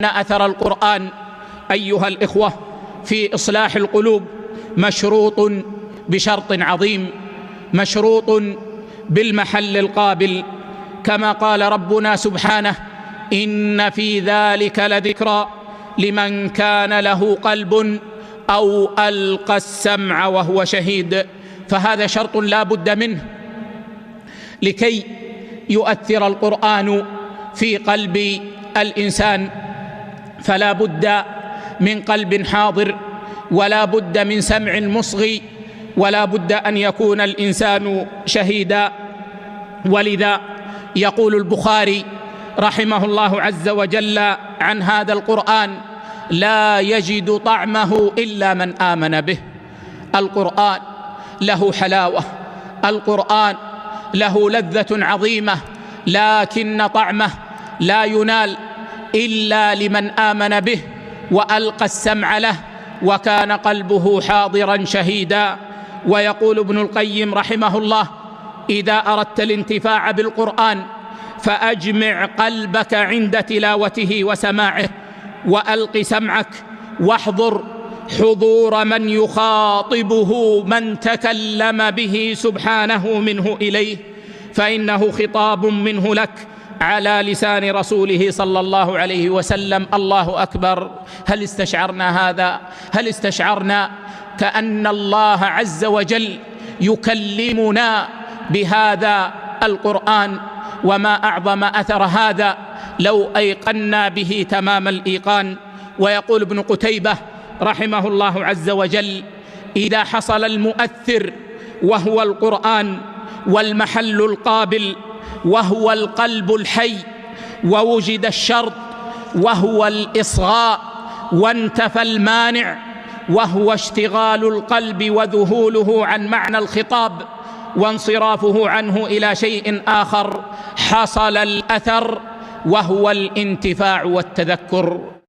أثر القرآن أيها الإخوة في إصلاح القلوب مشروط بشرط عظيم، مشروط بالمحل القابل، كما قال ربنا سبحانه: إن في ذلك لذكرى لمن كان له قلب أو ألقى السمع وهو شهيد. فهذا شرط لا بد منه لكي يؤثر القرآن في قلب الإنسان، فلا بد من قلب حاضر، ولا بد من سمع مصغي، ولا بد أن يكون الإنسان شهيدا. ولذا يقول البخاري رحمه الله عز وجل عن هذا القرآن: لا يجد طعمه إلا من آمن به. القرآن له حلاوة، القرآن له لذة عظيمة، لكن طعمه لا ينال إلا لمن آمن به وألقى السمع له وكان قلبه حاضرا شهيدا. ويقول ابن القيم رحمه الله: إذا أردت الانتفاع بالقرآن فأجمع قلبك عند تلاوته وسماعه، وألق سمعك، واحضر حضور من يخاطبه من تكلم به سبحانه منه إليه، فإنه خطاب منه لك على لسان رسوله صلى الله عليه وسلم. الله أكبر! هل استشعرنا هذا؟ هل استشعرنا كأن الله عز وجل يكلمنا بهذا القرآن؟ وما أعظم أثر هذا لو أيقنا به تمام الإيقان. ويقول ابن قتيبة رحمه الله عز وجل: إذا حصل المؤثر وهو القرآن، والمحل القابل وهو القلب الحي، ووجد الشرط وهو الإصغاء، وانتفى المانع وهو اشتغال القلب وذهوله عن معنى الخطاب وانصرافه عنه إلى شيء آخر، حصل الأثر وهو الانتفاع والتذكر.